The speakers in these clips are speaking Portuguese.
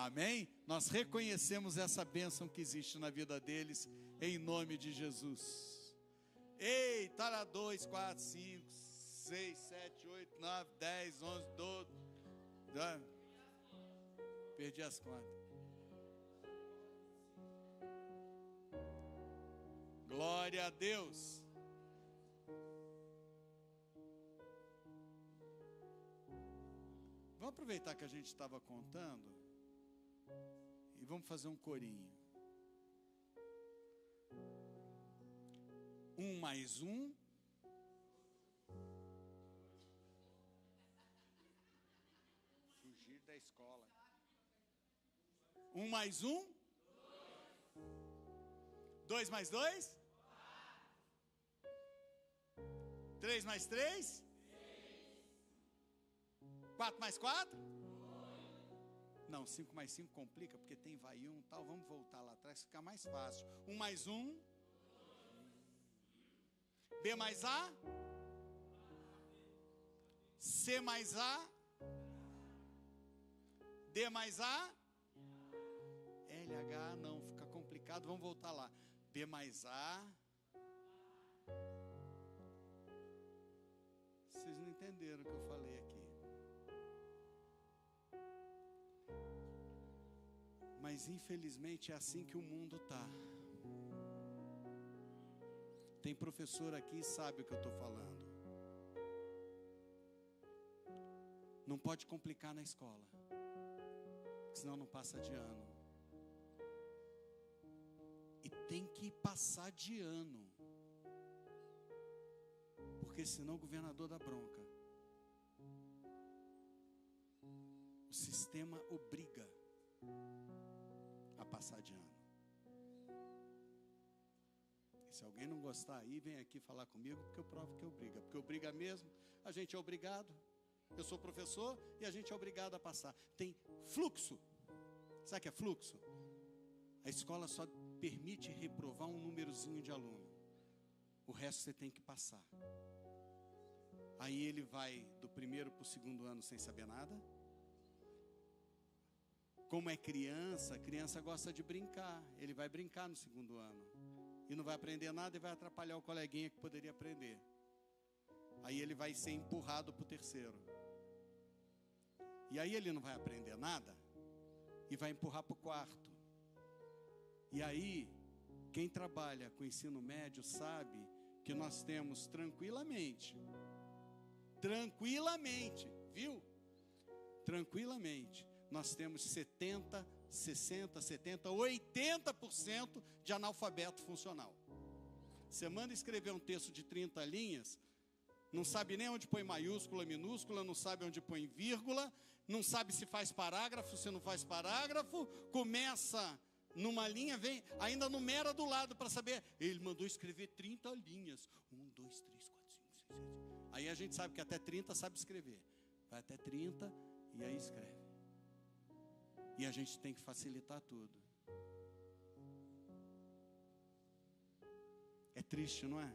Amém? Nós reconhecemos essa bênção que existe na vida deles, em nome de Jesus. Ei, tá 2, 4, 5, 6, 7, 8, 9, 10, 11, 12. Perdi as contas. Glória a Deus. Vamos aproveitar que a gente estava contando e vamos fazer um corinho. 1 mais 1. Fugir da escola. 1 mais 1. 2 mais 2. 3 mais 3. 4 mais 4? Não, 5 mais 5 complica, porque tem vai 1 e tal. Vamos voltar lá atrás, fica mais fácil. 1 mais 1. B mais A. C mais A. D mais A. LH, não, fica complicado. Vamos voltar lá. B mais A. Vocês não entenderam o que eu falei aqui. Mas infelizmente é assim que o mundo está. Tem professor aqui que sabe o que eu estou falando. Não pode complicar na escola, senão não passa de ano. E tem que passar de ano, porque senão o governador dá bronca. O sistema obriga a passar de ano. E se alguém não gostar aí, vem aqui falar comigo, porque eu provo que obriga. Porque obriga mesmo, a gente é obrigado. Eu sou professor e a gente é obrigado a passar. Tem fluxo. Sabe o que é fluxo? A escola só permite reprovar um númerozinho de aluno. O resto você tem que passar. Aí ele vai do primeiro para o segundo ano sem saber nada. Como é criança, a criança gosta de brincar. Ele vai brincar no segundo ano. E não vai aprender nada e vai atrapalhar o coleguinha que poderia aprender. Aí ele vai ser empurrado para o terceiro. E aí ele não vai aprender nada e vai empurrar para o quarto. E aí, quem trabalha com ensino médio sabe que nós temos tranquilamente, viu? Tranquilamente, nós temos 70, 60, 70, 80% de analfabeto funcional. Você manda escrever um texto de 30 linhas, não sabe nem onde põe maiúscula, minúscula, não sabe onde põe vírgula, não sabe se faz parágrafo, se não faz parágrafo, começa numa linha, vem, ainda numera do lado para saber. Ele mandou escrever 30 linhas. 1, 2, 3, 4, 5, 6, 7. Aí a gente sabe que até 30 sabe escrever. Vai até 30 e aí escreve. E a gente tem que facilitar tudo. É triste, não é?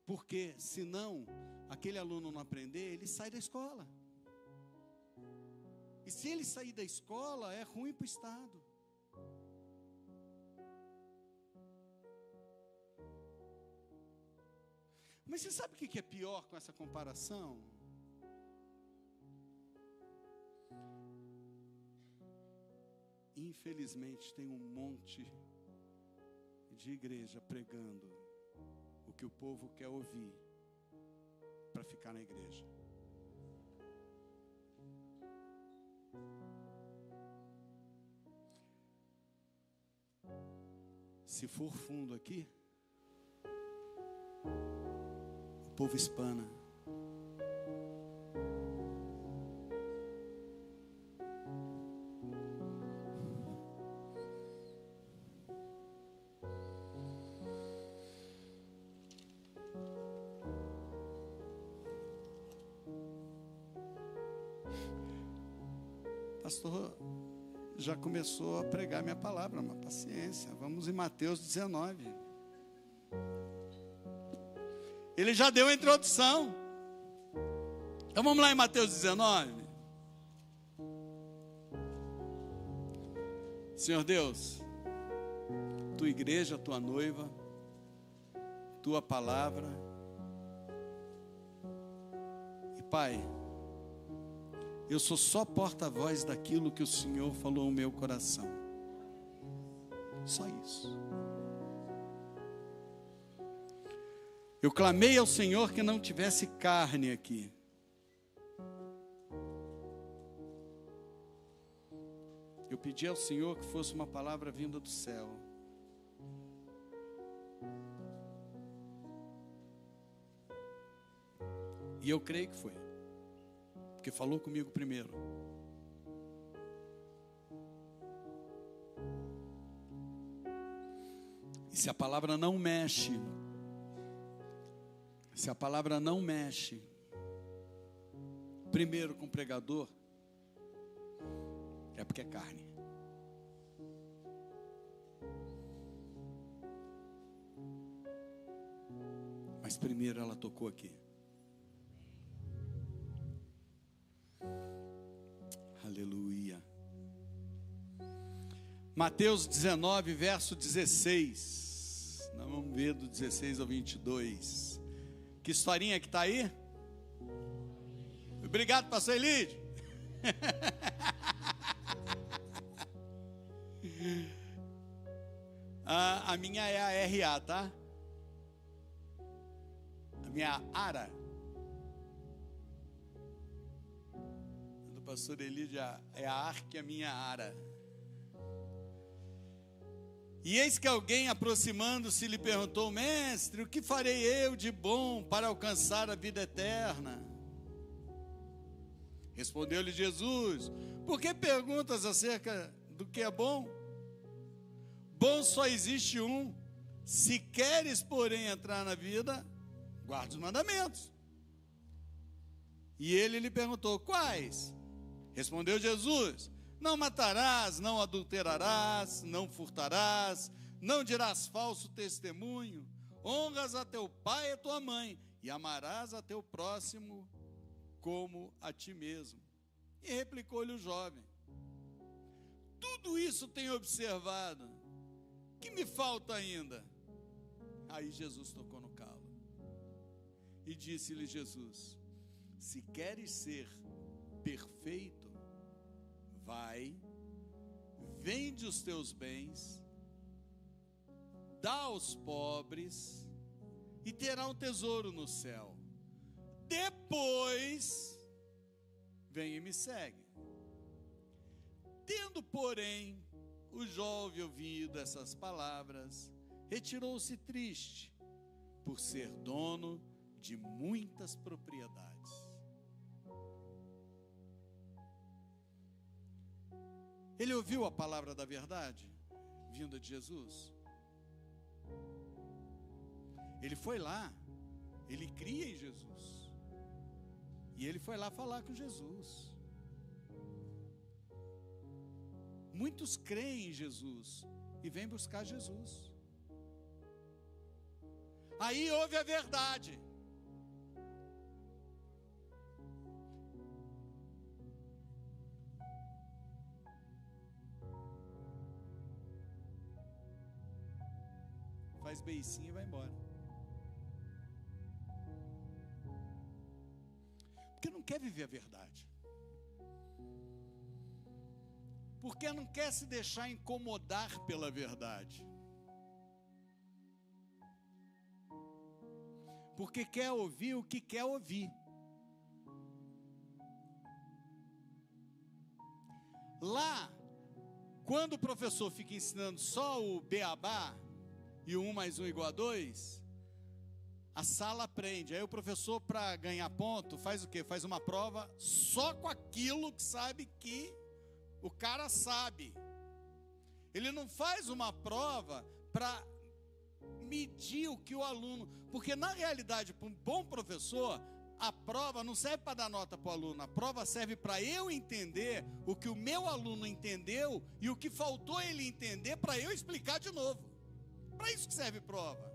Porque senão aquele aluno não aprender, ele sai da escola. E se ele sair da escola, é ruim para o Estado. Mas você sabe o que é pior com essa comparação? Infelizmente tem um monte de igreja pregando o que o povo quer ouvir para ficar na igreja. Se for fundo aqui, o povo espana. Pastor já começou a pregar minha palavra, mas paciência. Vamos em Mateus 19. Ele já deu a introdução. Então vamos lá em Mateus 19. Senhor Deus, tua igreja, tua noiva, tua palavra. E Pai, eu sou só porta-voz daquilo que o Senhor falou no meu coração. Só isso. Eu clamei ao Senhor que não tivesse carne aqui. Eu pedi ao Senhor que fosse uma palavra vinda do céu. E eu creio que foi, porque falou comigo primeiro. E se a palavra não mexe, primeiro com o pregador, é porque é carne. Mas primeiro ela tocou aqui. Aleluia. Mateus 19, verso 16. Nós vamos ver do 16 ao 22. Que historinha que está aí? Obrigado, pastor Elídio. A minha é a RA, tá? A minha ARA. Do pastor Elídio é a ARC, a minha ARA. E eis que alguém, aproximando-se, lhe perguntou: mestre, o que farei eu de bom para alcançar a vida eterna? Respondeu-lhe Jesus: por que perguntas acerca do que é bom? Bom só existe um. Se queres, porém, entrar na vida, guarda os mandamentos. E ele lhe perguntou: quais? Respondeu Jesus: não matarás, não adulterarás, não furtarás, não dirás falso testemunho, honras a teu pai e a tua mãe, e amarás a teu próximo como a ti mesmo. E replicou-lhe o jovem: tudo isso tenho observado, que me falta ainda? Aí Jesus tocou no calo e disse-lhe Jesus: se queres ser perfeito, vai, vende os teus bens, dá aos pobres, e terá um tesouro no céu. Depois, vem e me segue. Tendo, porém, o jovem ouvido essas palavras, retirou-se triste, por ser dono de muitas propriedades. Ele ouviu a palavra da verdade, vinda de Jesus. Ele foi lá, ele cria em Jesus. E ele foi lá falar com Jesus. Muitos creem em Jesus e vêm buscar Jesus. Aí ouve a verdade. Faz beicinho e vai embora. Porque não quer viver a verdade. Porque não quer se deixar incomodar pela verdade. Porque quer ouvir o que quer ouvir. Lá, quando o professor fica ensinando só o beabá, e 1 mais 1 igual a 2, a sala aprende. Aí o professor, para ganhar ponto, faz o quê? Faz uma prova só com aquilo que sabe que o cara sabe. Ele não faz uma prova para medir o que o aluno... Porque na realidade, para um bom professor, a prova não serve para dar nota para o aluno. A prova serve para eu entender o que o meu aluno entendeu e o que faltou ele entender para eu explicar de novo. Para isso que serve prova.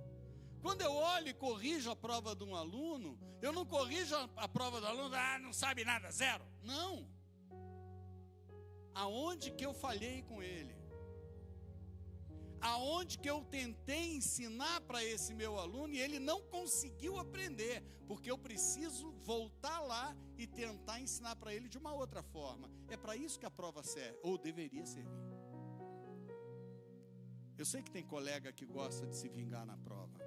Quando eu olho e corrijo a prova de um aluno, eu não corrijo a prova do aluno, não sabe nada, zero. Não. Aonde que eu falhei com ele? aonde que eu tentei ensinar para esse meu aluno e ele não conseguiu aprender, porque eu preciso voltar lá e tentar ensinar para ele de uma outra forma. É para isso que a prova serve, ou deveria servir. Eu sei que tem colega que gosta de se vingar na prova.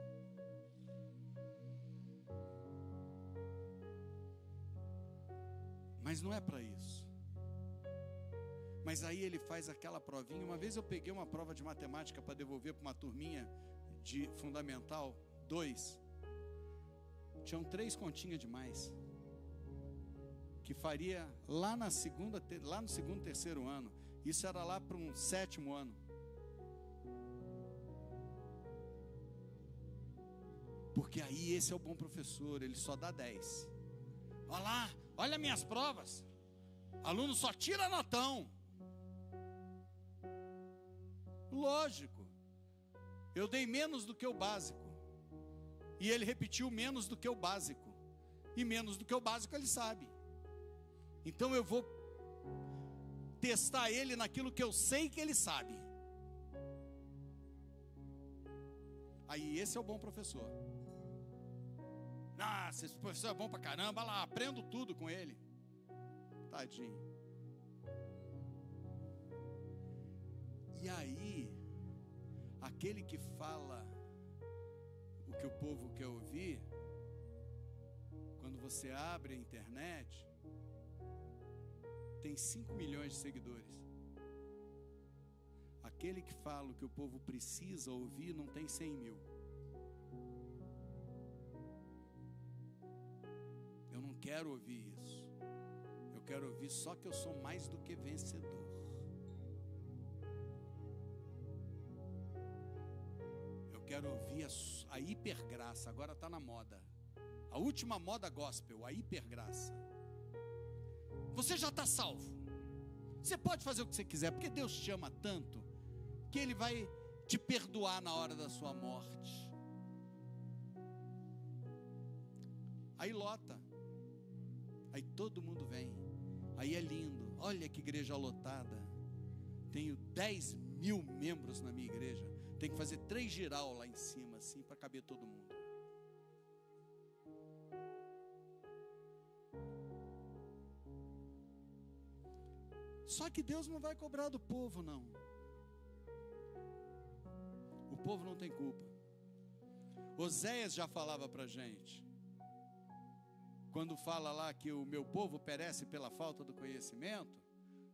Mas não é para isso. Mas aí ele faz aquela provinha. Uma vez eu peguei uma prova de matemática para devolver para uma turminha de Fundamental 2. Tinham 3 continhas demais. Que faria lá no segundo, terceiro ano. Isso era lá para um 7º ano. Porque aí esse é o bom professor, ele só dá 10. Olha lá, olha minhas provas. Aluno só tira notão. Lógico. Eu dei menos do que o básico. E ele repetiu menos do que o básico. E menos do que o básico ele sabe. Então eu vou testar ele naquilo que eu sei que ele sabe. Aí esse é o bom professor. Nossa, esse professor é bom pra caramba, olha lá, aprendo tudo com ele. Tadinho. E aí, aquele que fala o que o povo quer ouvir, quando você abre a internet, tem 5 milhões de seguidores. Aquele que fala o que o povo precisa ouvir, não tem 100 mil. Eu não quero ouvir isso. Eu quero ouvir só que eu sou mais do que vencedor. Eu quero ouvir a hipergraça. Agora está na moda. A última moda gospel, a hipergraça. Você já está salvo. Você pode fazer o que você quiser, porque Deus te ama tanto que Ele vai te perdoar na hora da sua morte. Aí lota. Aí todo mundo vem. Aí é lindo. Olha que igreja lotada. Tenho 10 mil membros na minha igreja. Tem que fazer 3 giral lá em cima, assim, para caber todo mundo. Só que Deus não vai cobrar do povo, não. O povo não tem culpa. Oséias já falava para a gente. Quando fala lá que o meu povo perece pela falta do conhecimento,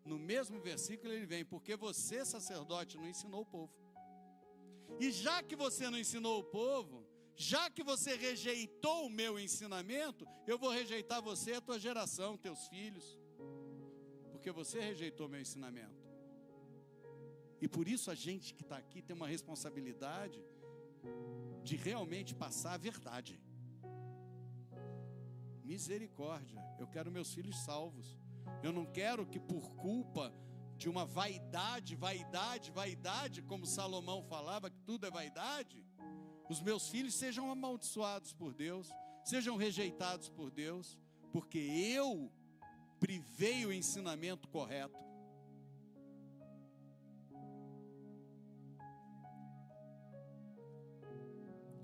no mesmo versículo ele vem, porque você, sacerdote, não ensinou o povo. E já que você não ensinou o povo, já que você rejeitou o meu ensinamento, eu vou rejeitar você e a tua geração, teus filhos, porque você rejeitou meu ensinamento. E por isso a gente que está aqui tem uma responsabilidade de realmente passar a verdade. Misericórdia, eu quero meus filhos salvos. Eu não quero que por culpa de uma vaidade, como Salomão falava, que tudo é vaidade, os meus filhos sejam amaldiçoados por Deus, sejam rejeitados por Deus, porque eu privei o ensinamento correto.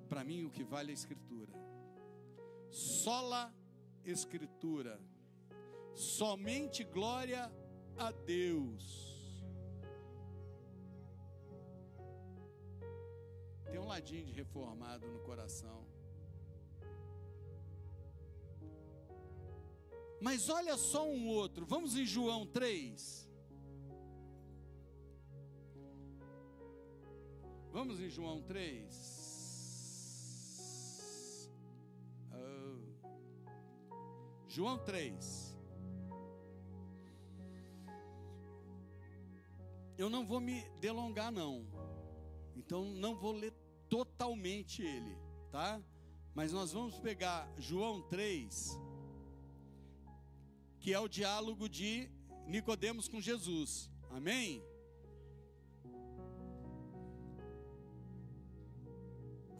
Para mim o que vale é a Escritura. Sola Escritura. Somente glória a Deus. Tem um ladinho de reformado no coração. Mas olha só um outro. Vamos em João 3. Vamos em João 3. João 3. Eu não vou me delongar não. Então não vou ler totalmente ele, tá? Mas nós vamos pegar João 3, que é o diálogo de Nicodemos com Jesus. Amém?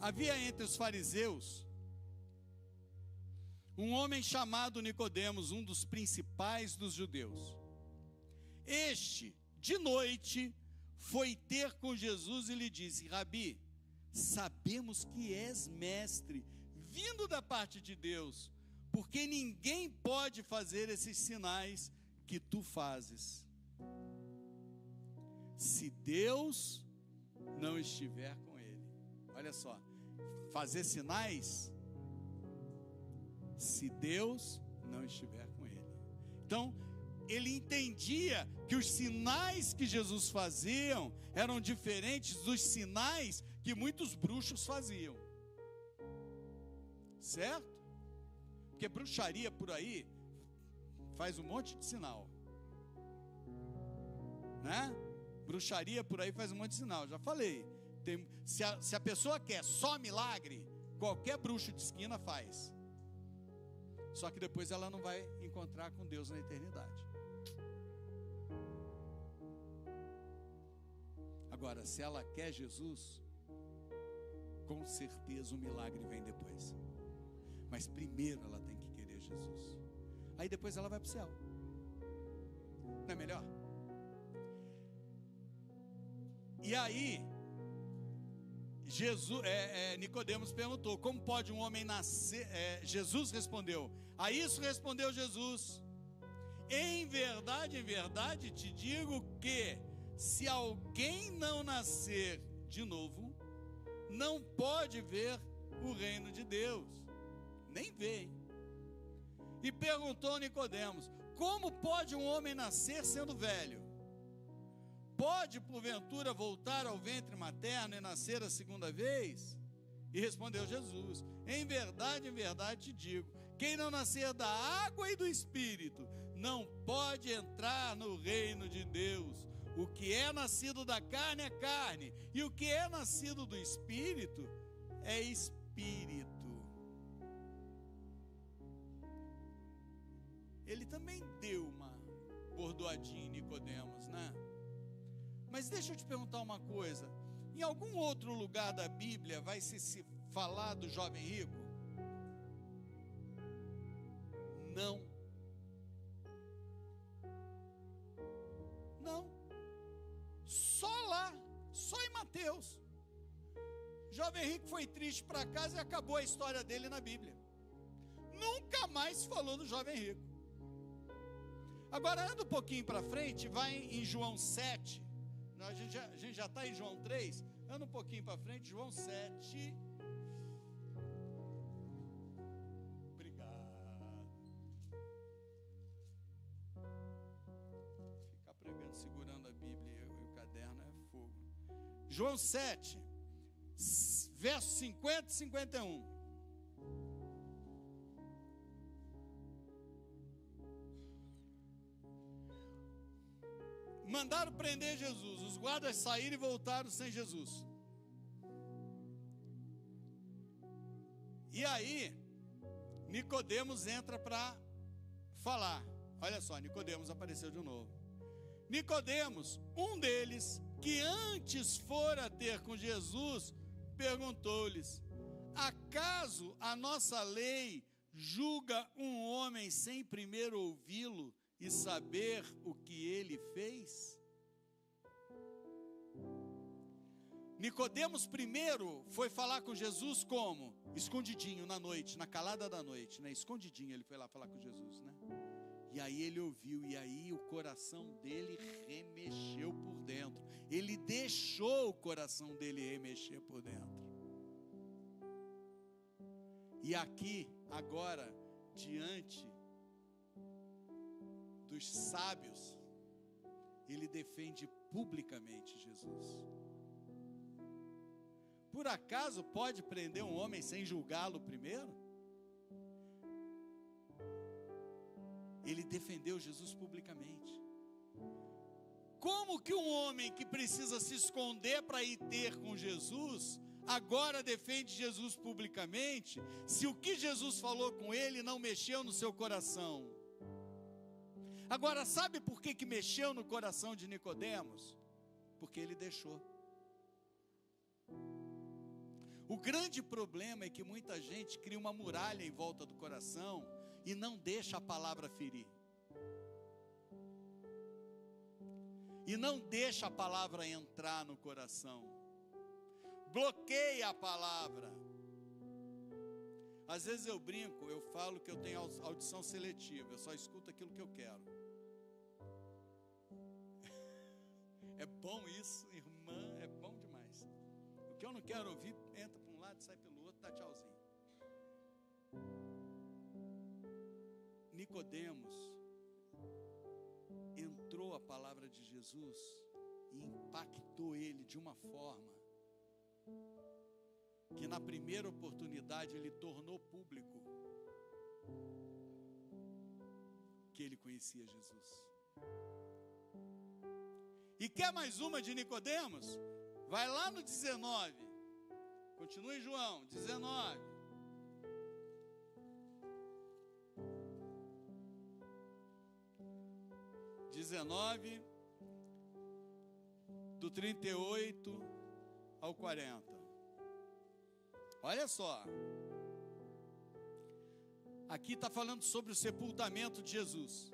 Havia entre os fariseus um homem chamado Nicodemos, um dos principais dos judeus. Este, de noite, foi ter com Jesus e lhe disse: Rabi, sabemos que és mestre, vindo da parte de Deus, porque ninguém pode fazer esses sinais que tu fazes, se Deus não estiver com ele. Olha só, fazer sinais, se Deus não estiver com ele. Então, ele entendia que os sinais que Jesus fazia eram diferentes dos sinais que muitos bruxos faziam. Certo? Porque bruxaria por aí faz um monte de sinal, né? Bruxaria por aí faz um monte de sinal. Já falei, se a pessoa quer só milagre, qualquer bruxo de esquina faz. Só que depois ela não vai encontrar com Deus na eternidade. Agora, se ela quer Jesus, com certeza o milagre vem depois. Mas primeiro ela tem que querer Jesus. Aí depois ela vai para o céu. Não é melhor? E aí, Nicodemos perguntou: como pode um homem nascer? Jesus respondeu: a isso respondeu Jesus: em verdade te digo que se alguém não nascer de novo, não pode ver o reino de Deus. Nem vê. E perguntou Nicodemos: como pode um homem nascer sendo velho? Pode porventura voltar ao ventre materno e nascer a segunda vez? E respondeu Jesus: em verdade te digo, quem não nascer da água e do Espírito não pode entrar no reino de Deus. O que é nascido da carne é carne, e o que é nascido do Espírito é Espírito. Ele também deu uma bordoadinha em Nicodemos, né? Mas deixa eu te perguntar uma coisa: em algum outro lugar da Bíblia vai se falar do jovem rico? Não. Não. Só lá, só em Mateus. O jovem rico foi triste para casa e acabou a história dele na Bíblia. Nunca mais se falou do jovem rico. Agora anda um pouquinho para frente, vai em João 7. A gente já está em João 3. Anda um pouquinho para frente, João 7. Obrigado. Ficar pregando, segurando a Bíblia e o caderno é fogo. João 7, versos 50 e 51. Mandaram prender Jesus. Os guardas saíram e voltaram sem Jesus. E aí, Nicodemos entra para falar. Olha só, Nicodemos apareceu de novo. Nicodemos, um deles, que antes fora ter com Jesus, perguntou-lhes: acaso a nossa lei julga um homem sem primeiro ouvi-lo e saber o que ele fez? Nicodemos primeiro foi falar com Jesus como? Escondidinho na noite, na calada da noite, né? Escondidinho ele foi lá falar com Jesus, né? E aí ele ouviu, e aí o coração dele remexeu por dentro. Ele deixou o coração dele remexer por dentro. E aqui, agora, diante dos sábios, ele defende publicamente Jesus. Por acaso pode prender um homem sem julgá-lo primeiro? Ele defendeu Jesus publicamente. Como que um homem que precisa se esconder para ir ter com Jesus, agora defende Jesus publicamente, se o que Jesus falou com ele não mexeu no seu coração? Agora, sabe por que mexeu no coração de Nicodemos? Porque ele deixou. O grande problema é que muita gente cria uma muralha em volta do coração e não deixa a palavra ferir. e não deixa a palavra entrar no coração. Bloqueia a palavra. Às vezes eu brinco, eu falo que eu tenho audição seletiva, eu só escuto aquilo que eu quero. É bom isso, irmã, é bom demais. O que eu não quero ouvir, entra para um lado e sai pelo outro, dá tchauzinho. Nicodemos entrou a palavra de Jesus e impactou ele de uma forma que na primeira oportunidade ele tornou público que ele conhecia Jesus. E quer mais uma de Nicodemos? Vai lá no 19. Continue, João, 19. Do 38 ao 40. Olha só. Aqui está falando sobre o sepultamento de Jesus.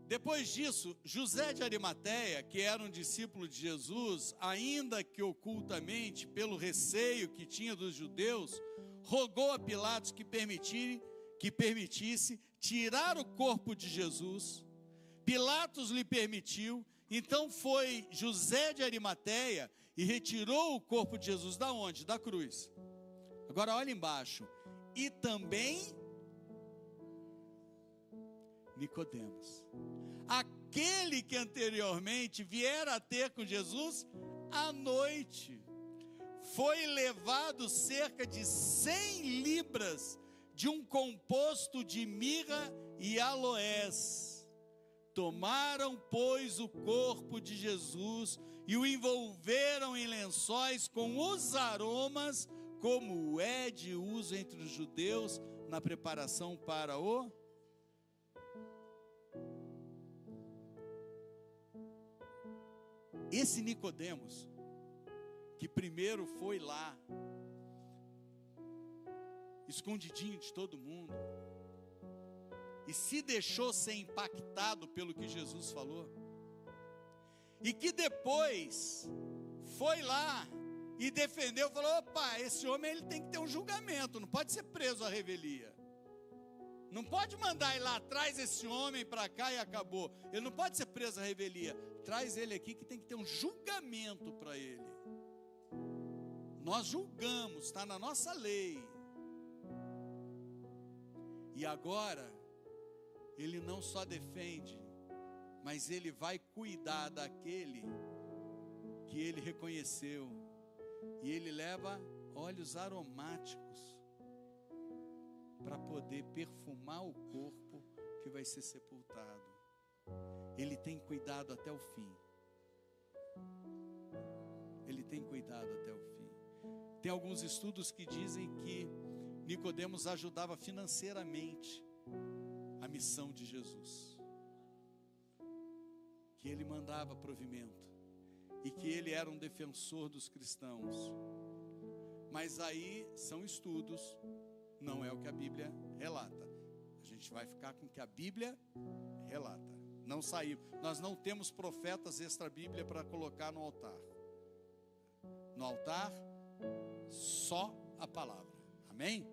Depois disso, José de Arimateia, que era um discípulo de Jesus, ainda que ocultamente, pelo receio que tinha dos judeus, rogou a Pilatos que permitisse tirar o corpo de Jesus. Pilatos lhe permitiu, então foi José de Arimateia e retirou o corpo de Jesus da onde? Da cruz. Agora olha embaixo. E também Nicodemos, aquele que anteriormente viera a ter com Jesus à noite, foi levado cerca de 100 libras de um composto de mirra e aloés. Tomaram, pois, o corpo de Jesus e o envolveram em lençóis com os aromas, como é de uso entre os judeus na preparação para o... Esse Nicodemos, que primeiro foi lá, escondidinho de todo mundo, e se deixou ser impactado pelo que Jesus falou, e que depois foi lá e defendeu, falou: opa, esse homem ele tem que ter um julgamento, não pode ser preso à revelia. Não pode mandar ir lá atrás esse homem para cá e acabou. Ele não pode ser preso à revelia. Traz ele aqui que tem que ter um julgamento para ele. Nós julgamos, está na nossa lei. E agora, ele não só defende, mas ele vai cuidar daquele que ele reconheceu. E ele leva óleos aromáticos para poder perfumar o corpo que vai ser sepultado. Ele tem cuidado até o fim. Ele tem cuidado até o fim. Tem alguns estudos que dizem que Nicodemos ajudava financeiramente a missão de Jesus, que ele mandava provimento e que ele era um defensor dos cristãos. Mas aí são estudos, não é o que a Bíblia relata. A gente vai ficar com o que a Bíblia relata. Não saímos. Nós não temos profetas extra-bíblia para colocar no altar. No altar, só a palavra. Amém?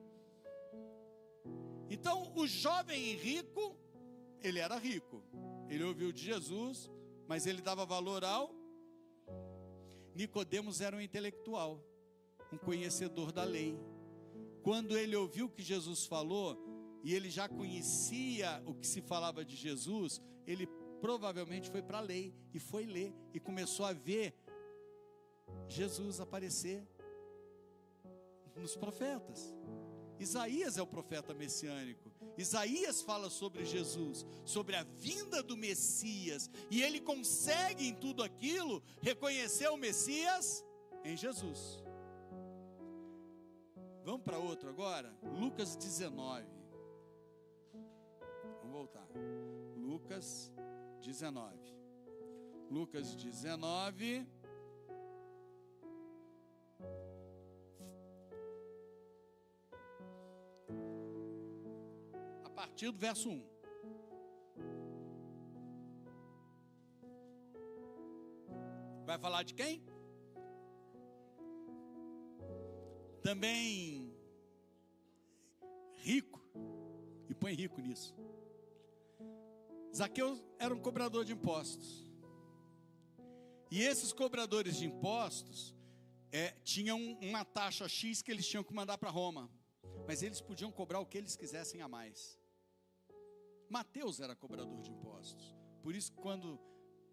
Então, o jovem rico, ele era rico. Ele ouviu de Jesus, mas ele dava valor ao... Nicodemos era um intelectual, um conhecedor da lei. Quando ele ouviu o que Jesus falou, e ele já conhecia o que se falava de Jesus, ele provavelmente foi para a lei, e foi ler, e começou a ver Jesus aparecer nos profetas. Isaías é o profeta messiânico. Isaías fala sobre Jesus, sobre a vinda do Messias, e ele consegue em tudo aquilo reconhecer o Messias em Jesus. Vamos para outro agora? Lucas 19. Vamos voltar. Lucas 19. Lucas 19. partir do verso 1. Vai falar de quem? Também rico, e põe rico nisso. Zaqueu era um cobrador de impostos. E esses cobradores de impostos tinham uma taxa X que eles tinham que mandar para Roma. Mas eles podiam cobrar o que eles quisessem a mais. Mateus era cobrador de impostos. Por isso, quando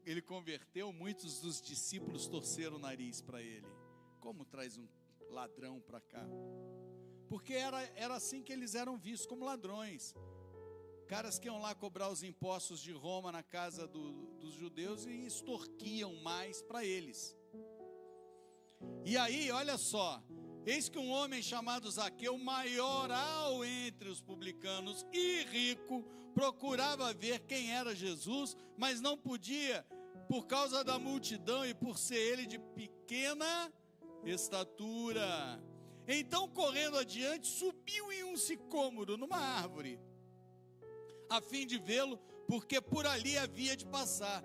ele converteu, muitos dos discípulos torceram o nariz para ele. Como traz um ladrão para cá? Porque era assim que eles eram vistos, como ladrões. Caras que iam lá cobrar os impostos de Roma na casa dos judeus e extorquiam mais para eles. E aí, olha só, eis que um homem chamado Zaqueu, maioral entre os publicanos e rico, procurava ver quem era Jesus, mas não podia, por causa da multidão e por ser ele de pequena estatura. Então, correndo adiante, subiu em um sicômoro, numa árvore, a fim de vê-lo, porque por ali havia de passar.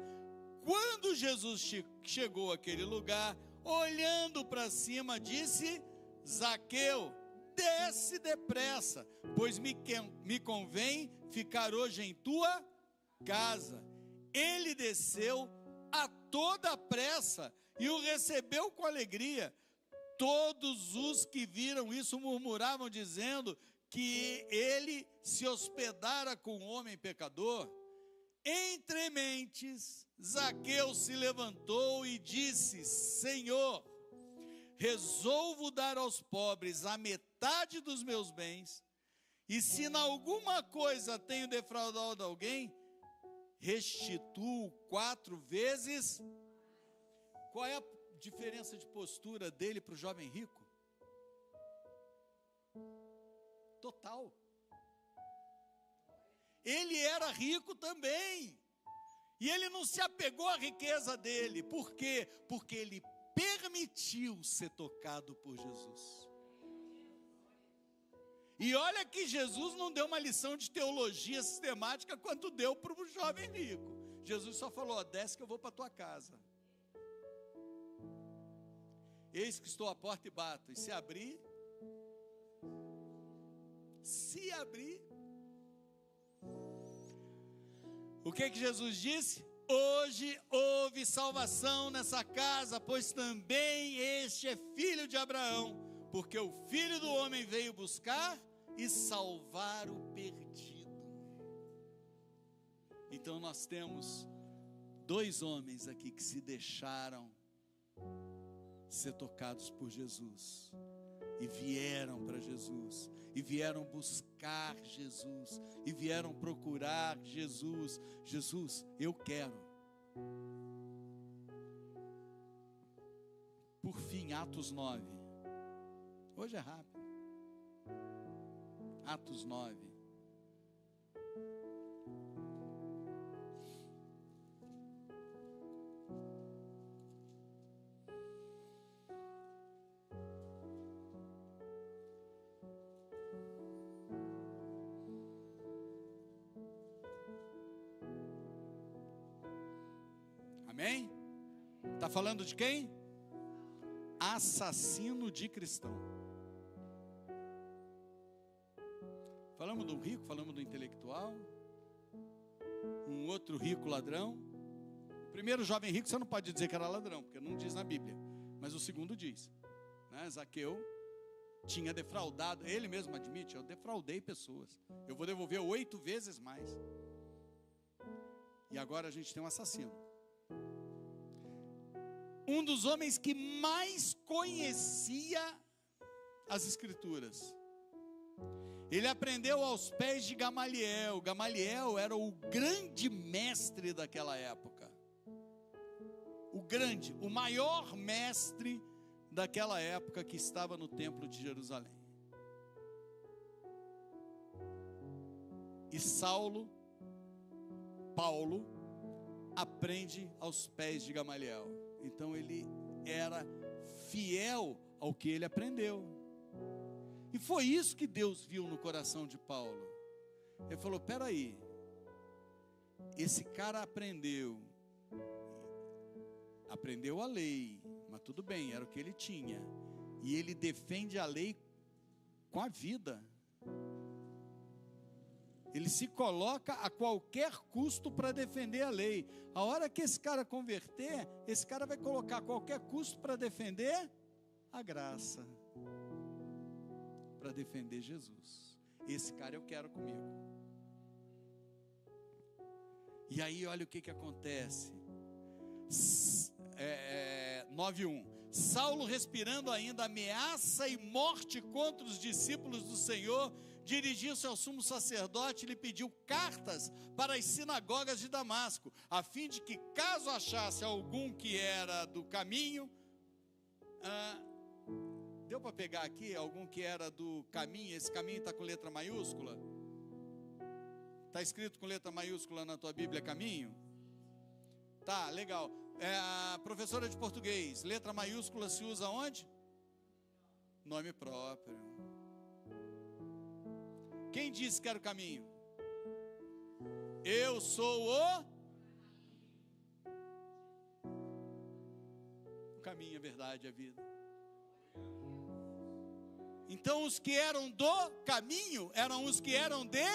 Quando Jesus chegou àquele lugar, olhando para cima, disse: Zaqueu, desce depressa, pois me convém ficar hoje em tua casa. Ele desceu a toda pressa e o recebeu com alegria. Todos os que viram isso murmuravam, dizendo que ele se hospedara com um homem pecador. Entre mentes, Zaqueu se levantou e disse: Senhor, resolvo dar aos pobres a metade dos meus bens, e se em alguma coisa tenho defraudado alguém, restituo 4 vezes. Qual é a diferença de postura dele para o jovem rico? Total. Ele era rico também, e ele não se apegou à riqueza dele. Por quê? Porque ele permitiu ser tocado por Jesus. E olha que Jesus não deu uma lição de teologia sistemática quanto deu para o jovem rico. Jesus só falou: desce que eu vou para a tua casa. Eis que estou à porta e bato, e se abrir, o que Jesus disse? Hoje houve salvação nessa casa, pois também este é filho de Abraão, porque o Filho do Homem veio buscar e salvar o perdido. Então nós temos 2 homens aqui que se deixaram ser tocados por Jesus, e vieram para Jesus, e vieram buscar Jesus, e vieram procurar Jesus. Jesus, eu quero. Por fim, Atos 9. Hoje é rápido. Atos 9. Amém? Está falando de quem? Assassino de cristão. Falamos do rico, falamos do intelectual. Um outro rico ladrão. O primeiro jovem rico você não pode dizer que era ladrão, porque não diz na Bíblia. Mas o segundo diz, né? Zaqueu tinha defraudado, ele mesmo admite: eu defraudei pessoas, eu vou devolver 8 vezes mais. E agora a gente tem um assassino. Um dos homens que mais conhecia as Escrituras. Ele aprendeu aos pés de Gamaliel. Gamaliel era o grande mestre daquela época. O maior mestre daquela época, que estava no templo de Jerusalém. E Paulo, aprende aos pés de Gamaliel. Então ele era fiel ao que ele aprendeu. E foi isso que Deus viu no coração de Paulo. Ele falou: peraí, esse cara aprendeu a lei, mas tudo bem, era o que ele tinha, e ele defende a lei com a vida. Ele se coloca a qualquer custo para defender a lei. A hora que esse cara converter, esse cara vai colocar a qualquer custo para defender a graça, para defender Jesus. Esse cara eu quero comigo. E aí olha o que acontece. 9:1. Saulo, respirando ainda ameaça e morte contra os discípulos do Senhor, dirigiu-se ao sumo sacerdote e lhe pediu cartas para as sinagogas de Damasco, a fim de que, caso achasse algum que era do caminho, deu para pegar aqui algum que era do caminho? Esse caminho está com letra maiúscula? Está escrito com letra maiúscula na tua Bíblia, caminho? Tá, legal. A professora de português, letra maiúscula se usa onde? Nome próprio. Quem disse que era o caminho? Eu sou o caminho, a verdade e a vida. Então os que eram do caminho eram os que eram de...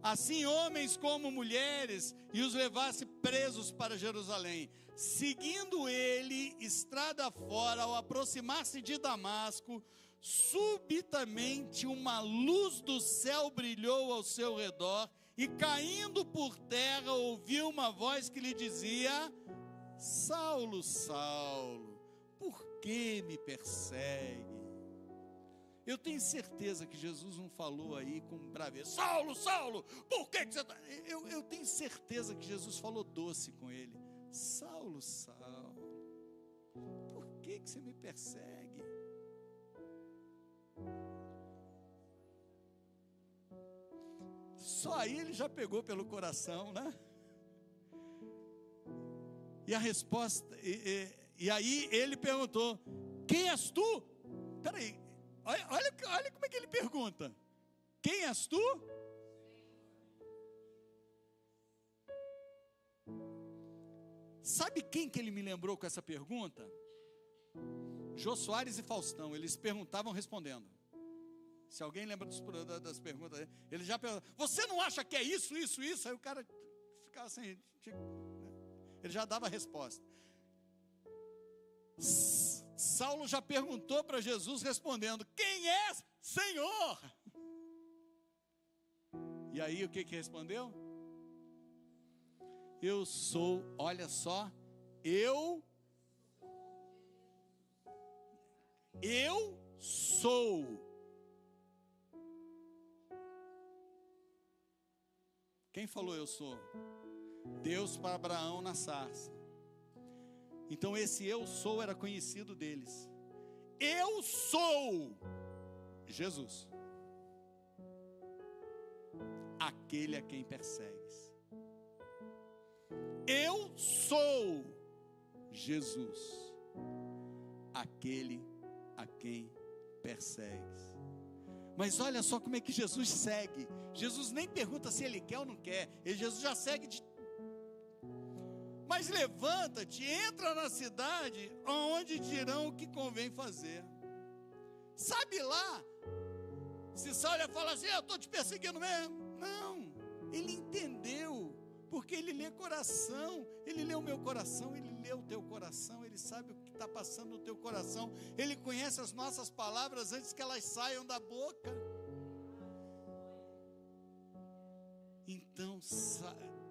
Assim homens como mulheres, e os levasse presos para Jerusalém. Seguindo ele estrada fora, ao aproximar-se de Damasco, subitamente uma luz do céu brilhou ao seu redor, e caindo por terra ouviu uma voz que lhe dizia: Saulo, Saulo, por que me persegue? Eu tenho certeza que Jesus não falou aí com braveza: Saulo, Saulo, por que você está... Eu tenho certeza que Jesus falou doce com ele: Saulo, Saulo, por que você me persegue? Só aí ele já pegou pelo coração, né? E a resposta, e aí ele perguntou: quem és tu? Peraí, olha como é que ele pergunta: quem és tu? Sabe quem que ele me lembrou com essa pergunta? Jô Soares e Faustão. Eles perguntavam respondendo. Se alguém lembra das perguntas, ele já pergunta: você não acha que é isso, isso, isso? Aí o cara ficava assim, ele já dava a resposta. Saulo já perguntou para Jesus respondendo: quem és, Senhor? E aí o que respondeu? Eu sou, olha só, eu sou. Quem falou eu sou? Deus para Abraão na sarça. Então esse eu sou era conhecido deles. Eu sou Jesus, aquele a quem persegues. Eu sou Jesus, aquele a quem persegues. Mas olha só como é que Jesus segue. Jesus nem pergunta se ele quer ou não quer. Jesus já segue de... Mas levanta-te, entra na cidade, onde dirão o que convém fazer. Sabe lá, se Saulo ia falar assim: eu estou te perseguindo mesmo. Não, ele entendeu, porque ele lê coração. Ele lê o meu coração, ele lê o teu coração, ele sabe o que está passando no teu coração. Ele conhece as nossas palavras antes que elas saiam da boca. Então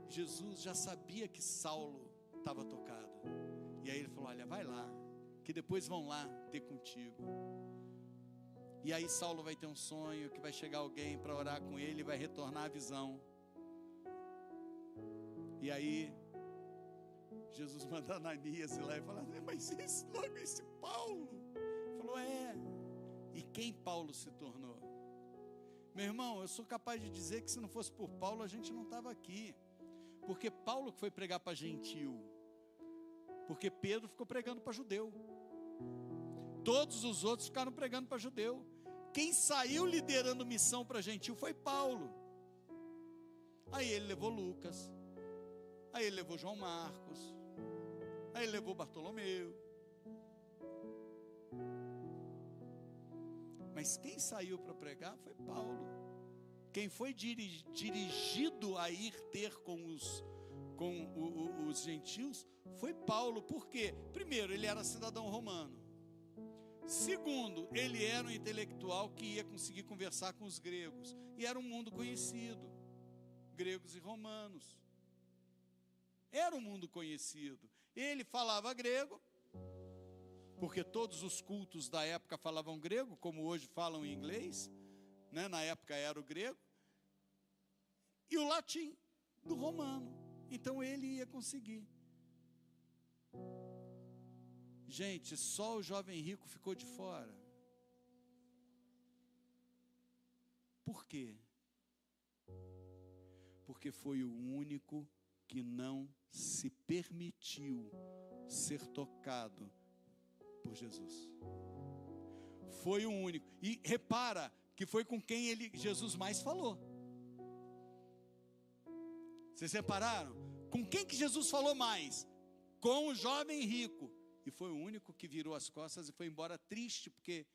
Jesus já sabia que Saulo estava tocado. E aí ele falou: olha, vai lá, que depois vão lá ter contigo. E aí Saulo vai ter um sonho, que vai chegar alguém para orar com ele e vai retornar a visão. E aí Jesus manda Ananias ir lá e fala: mas logo esse Paulo? Falou: e quem Paulo se tornou? Meu irmão, eu sou capaz de dizer que se não fosse por Paulo a gente não estava aqui. Porque Paulo que foi pregar para gentil, porque Pedro ficou pregando para judeu, todos os outros ficaram pregando para judeu. Quem saiu liderando missão para gentil foi Paulo. Aí ele levou Lucas, aí ele levou João Marcos, aí ele levou Bartolomeu. Mas quem saiu para pregar foi Paulo. Quem foi dirigido a ir ter com os gentios foi Paulo. Por quê? Primeiro, ele era cidadão romano. Segundo, ele era um intelectual que ia conseguir conversar com os gregos. E era um mundo conhecido, gregos e romanos. Era um mundo conhecido. Ele falava grego, porque todos os cultos da época falavam grego, como hoje falam em inglês, né? Na época era o grego, e o latim do romano. Então ele ia conseguir. Gente, só o jovem rico ficou de fora. Por quê? Porque foi o único que não se permitiu ser tocado por Jesus. Foi o único. E repara que foi com quem Jesus mais falou. Vocês repararam? Com quem que Jesus falou mais? Com o jovem rico. E foi o único que virou as costas e foi embora triste, porque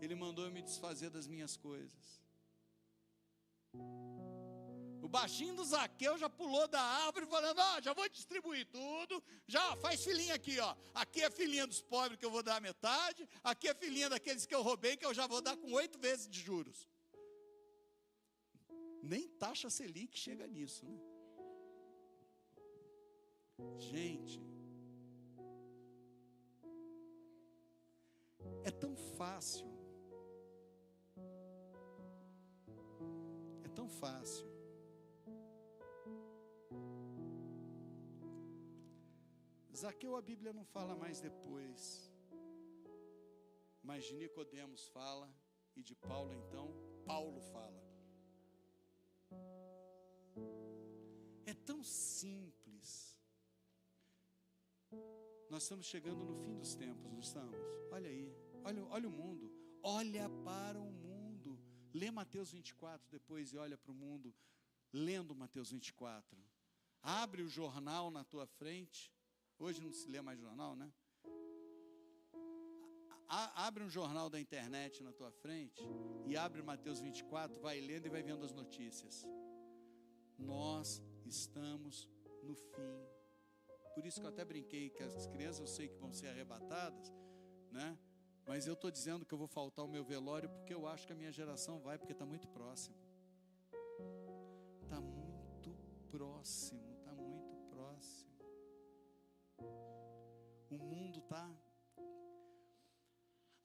ele mandou eu me desfazer das minhas coisas. O baixinho do Zaqueu já pulou da árvore falando: ó, já vou distribuir tudo, já faz filinha aqui, ó. Aqui é filinha dos pobres que eu vou dar metade, aqui é filinha daqueles que eu roubei que eu já vou dar com 8 vezes de juros. Nem taxa Selic chega nisso, né? Gente, é tão fácil. É tão fácil. Zaqueu a Bíblia não fala mais depois. Mas de Nicodemos fala. E de Paulo então, Paulo fala. É tão simples. Nós estamos chegando no fim dos tempos, não estamos? Olha aí, olha o mundo. Olha para o mundo. Lê Mateus 24 depois e olha para o mundo, lendo Mateus 24. Abre o jornal na tua frente. Hoje não se lê mais jornal, né? Abre um jornal da internet na tua frente e abre Mateus 24, vai lendo e vai vendo as notícias. Nós estamos no fim. Por isso que eu até brinquei que as crianças eu sei que vão ser arrebatadas, né? Mas eu estou dizendo que eu vou faltar o meu velório porque eu acho que a minha geração vai, porque está muito próximo. Está muito próximo, está muito próximo. O mundo está...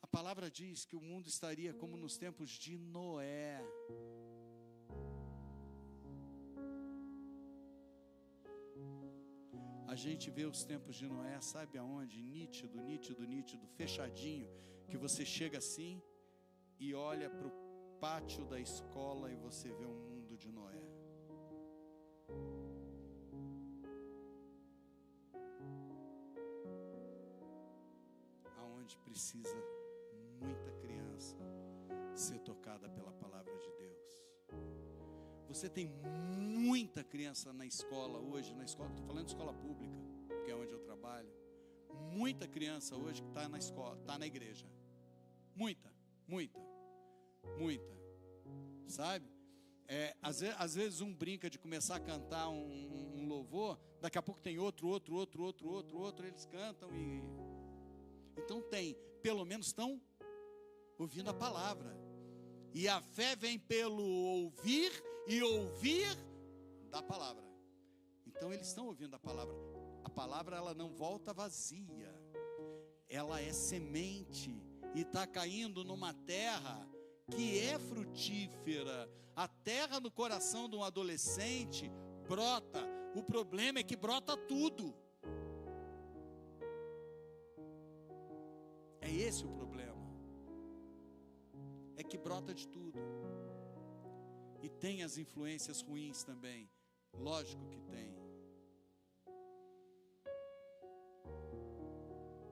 A palavra diz que o mundo estaria como nos tempos de Noé. A gente vê os tempos de Noé, sabe aonde? Nítido, nítido, nítido, fechadinho, que você chega assim e olha para o pátio da escola e você vê o mundo de Noé. Aonde precisa muita criança ser tocada pela palavra de Deus. Você tem muita criança na escola hoje, na escola, estou falando de escola pública, que é onde eu trabalho. Muita criança hoje que está na escola, está na igreja. Muita, muita, muita. Sabe? Às vezes um brinca de começar a cantar um louvor, daqui a pouco tem outro, eles cantam e... Então pelo menos estão ouvindo a palavra. E a fé vem pelo ouvir e ouvir da palavra. Então eles estão ouvindo a palavra. A palavra ela não volta vazia. Ela é semente e está caindo numa terra que é frutífera. A terra no coração de um adolescente brota. O problema é que brota tudo. É esse o problema. É que brota de tudo. E tem as influências ruins também. Lógico que tem.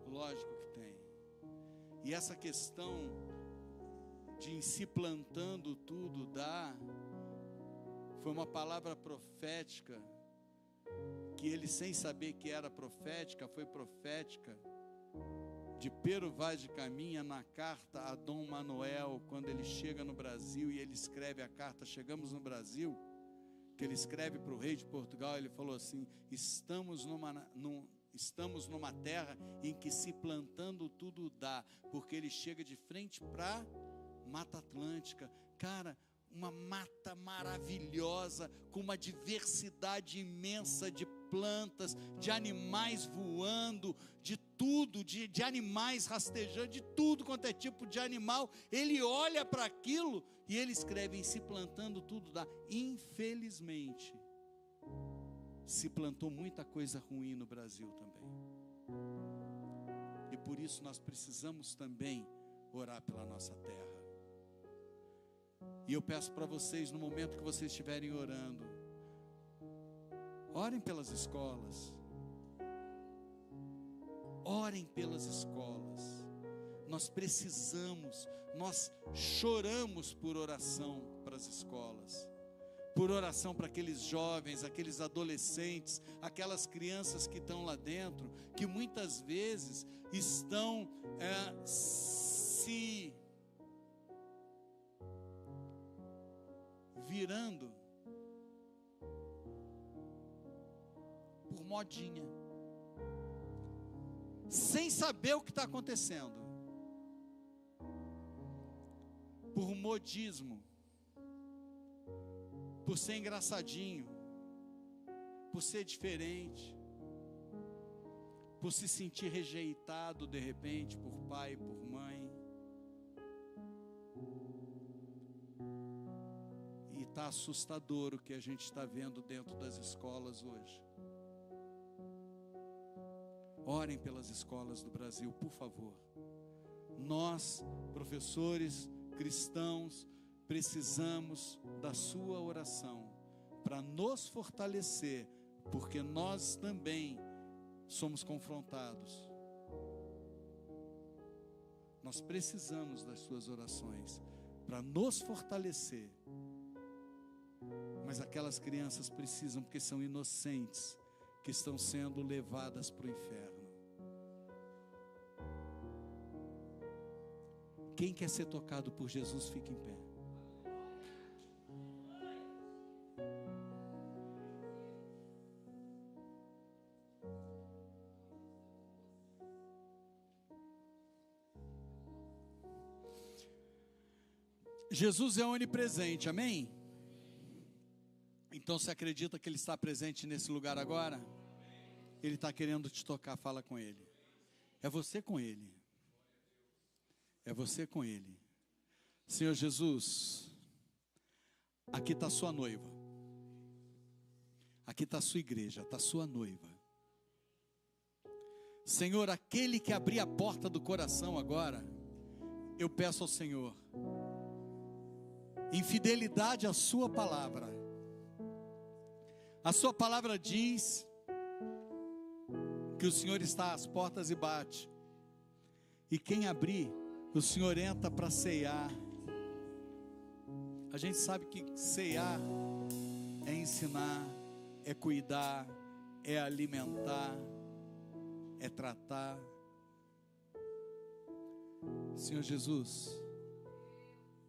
Lógico que tem. E essa questão de em si plantando tudo dá, foi uma palavra profética, que ele, sem saber que era profética, foi profética, de Pero Vaz de Caminha, na carta a Dom Manuel, quando ele chega no Brasil, e ele escreve a carta, chegamos no Brasil, que ele escreve para o rei de Portugal, ele falou assim: estamos numa terra em que se plantando tudo dá, porque ele chega de frente para Mata Atlântica, cara, uma mata maravilhosa, com uma diversidade imensa de plantas, de animais voando, de tudo, de animais rastejando, de tudo quanto é tipo de animal. Ele olha para aquilo e ele escreve: em se plantando tudo dá. Infelizmente, se plantou muita coisa ruim no Brasil também, e por isso nós precisamos também orar pela nossa terra. E eu peço para vocês, no momento que vocês estiverem orando, orem pelas escolas. Orem pelas escolas. Nós precisamos, nós choramos por oração para as escolas, por oração para aqueles jovens, aqueles adolescentes, aquelas crianças que estão lá dentro, que muitas vezes estão se virando por modinha, sem saber o que está acontecendo, por modismo, por ser engraçadinho, por ser diferente, por se sentir rejeitado de repente por pai, por mãe. E está assustador o que a gente está vendo dentro das escolas hoje. Orem pelas escolas do Brasil, por favor. Nós, professores cristãos, precisamos da sua oração para nos fortalecer, porque nós também somos confrontados. Nós precisamos das suas orações para nos fortalecer. Mas aquelas crianças precisam, porque são inocentes, que estão sendo levadas para o inferno. Quem quer ser tocado por Jesus, fique em pé. Jesus é onipresente, amém? Então, você acredita que Ele está presente nesse lugar agora? Ele está querendo te tocar, fala com Ele. É você com Ele. É você com Ele. Senhor Jesus, aqui está a sua noiva. Aqui está a sua igreja, está a sua noiva. Senhor, aquele que abrir a porta do coração agora, eu peço ao Senhor, em fidelidade à sua palavra. A sua palavra diz que o Senhor está às portas e bate. E quem abrir, o Senhor entra para ceiar. A gente sabe que ceiar é ensinar, é cuidar, é alimentar, é tratar. Senhor Jesus,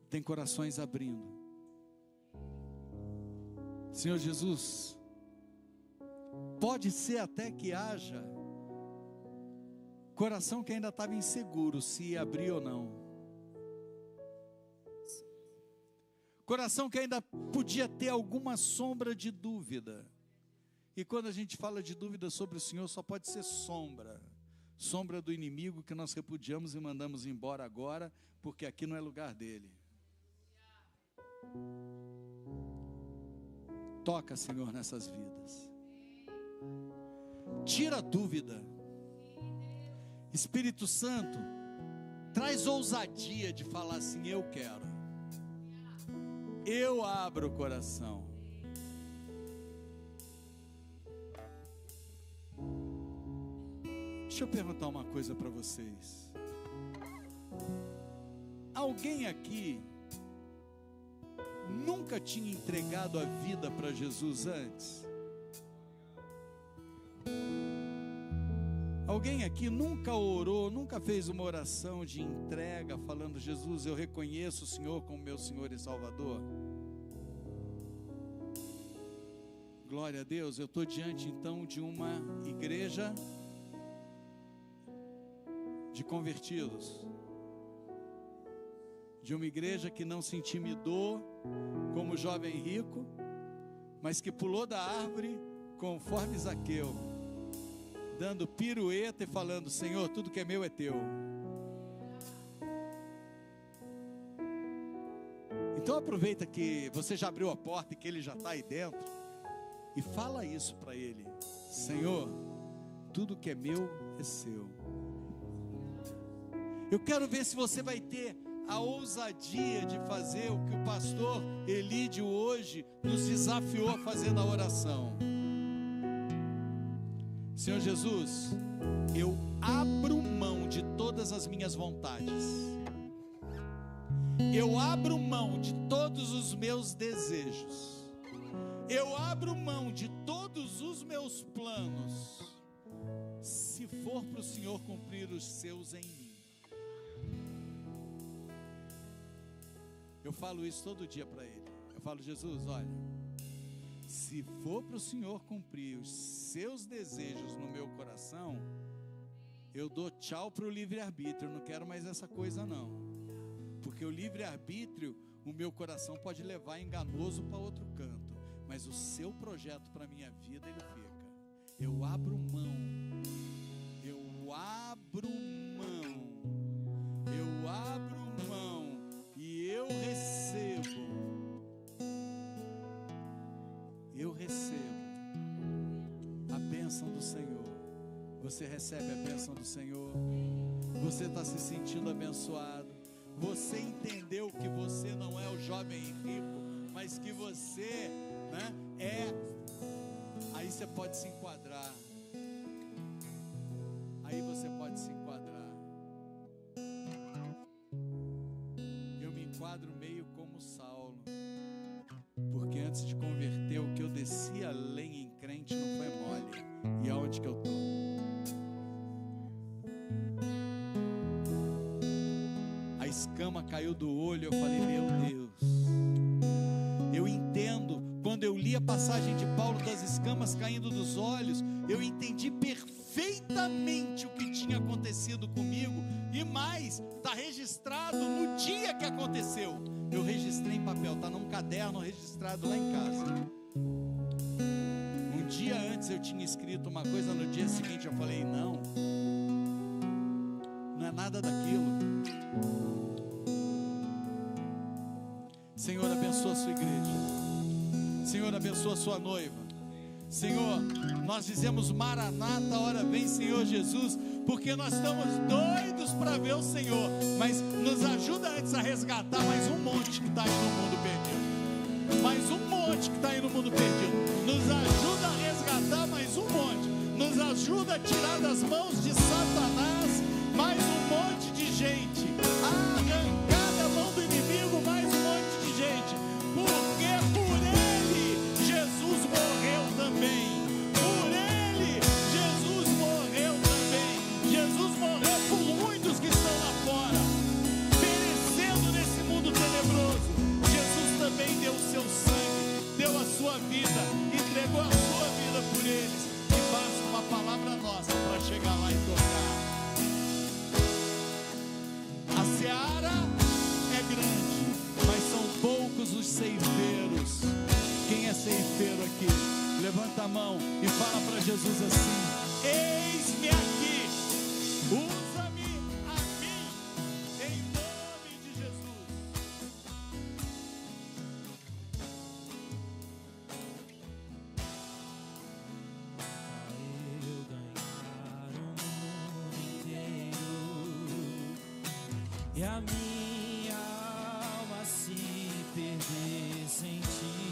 tem corações abrindo. Senhor Jesus, pode ser até que haja coração que ainda estava inseguro se ia abrir ou não. Coração que ainda podia ter alguma sombra de dúvida. E quando a gente fala de dúvida sobre o Senhor, só pode ser sombra. Sombra do inimigo que nós repudiamos e mandamos embora agora, porque aqui não é lugar dele. Toca, Senhor, nessas vidas. Tira a dúvida. Espírito Santo, traz ousadia de falar assim: eu quero. Eu abro o coração. Deixa eu perguntar uma coisa para vocês. Há Alguém aqui nunca tinha entregado a vida para Jesus antes? Alguém aqui nunca orou, nunca fez uma oração de entrega, falando: Jesus, eu reconheço o Senhor como meu Senhor e Salvador? Glória a Deus. Eu estou diante então de uma igreja de convertidos, de uma igreja que não se intimidou como o jovem rico, mas que pulou da árvore conforme Zaqueu, dando pirueta e falando: Senhor, tudo que é meu é teu. Então aproveita que você já abriu a porta e que ele já está aí dentro, e fala isso para ele: Senhor, tudo que é meu é seu. Eu quero ver se você vai ter a ousadia de fazer o que o pastor Elídio hoje nos desafiou a fazer na oração. Senhor Jesus, eu abro mão de todas as minhas vontades, eu abro mão de todos os meus desejos, eu abro mão de todos os meus planos, se for para o Senhor cumprir os seus em mim. Eu falo isso todo dia para ele. Eu falo: Jesus, olha, se for para o Senhor cumprir os seus desejos no meu coração, eu dou tchau para o livre-arbítrio. Eu não quero mais essa coisa não, porque o livre-arbítrio, o meu coração pode levar enganoso para outro canto, mas o seu projeto para a minha vida, ele fica. Eu abro mão, eu abro mão, eu abro mão, e eu recebo a bênção do Senhor. Você recebe a bênção do Senhor? Você está se sentindo abençoado? Você entendeu que você não é o jovem rico, mas que você, né, é? Aí você pode se enquadrar. Aí você pode se enquadrar. Eu me enquadro meio como Saulo, porque antes de converter, o que eu desci a lenha em crente não foi mole. E aonde que eu estou? A escama caiu do olho, eu falei: meu Deus. Eu entendo, quando eu li a passagem de Paulo das escamas caindo dos olhos, eu entendi perfeitamente o que tinha acontecido comigo, e mais, está registrado no dia que aconteceu. Eu registrei em papel, está num caderno registrado lá em casa. Um dia antes eu tinha escrito uma coisa, no dia seguinte eu falei: não é nada daquilo. Senhor, abençoa a sua igreja. Senhor, abençoa a sua noiva. Senhor, nós dizemos: Maranata, ora vem, Senhor Jesus, porque nós estamos doidos para ver o Senhor, mas nos ajuda antes a resgatar mais um monte que está aí no mundo perdido. Mais um monte que está aí no mundo perdido. Nos ajuda a resgatar mais um monte. Nos ajuda a tirar das mãos de Satanás mais um monte de gente. Arrancar da mão do inimigo mais um monte de gente. Porque por ele Jesus morreu também. Por ele Jesus morreu também. Jesus morreu por muitos que estão lá fora, perecendo nesse mundo tenebroso. Jesus também deu o seu sangue, deu a sua vida, entregou a sua vida por eles. E basta uma palavra nossa para chegar lá e tocar. A seara é grande, mas são poucos os ceifeiros. Quem é ceifeiro aqui? Levanta a mão e fala para Jesus assim: eis-me aqui, usa-me a mim, em nome de Jesus. Eu ganhar o mundo inteiro e a minha alma se perder sem ti.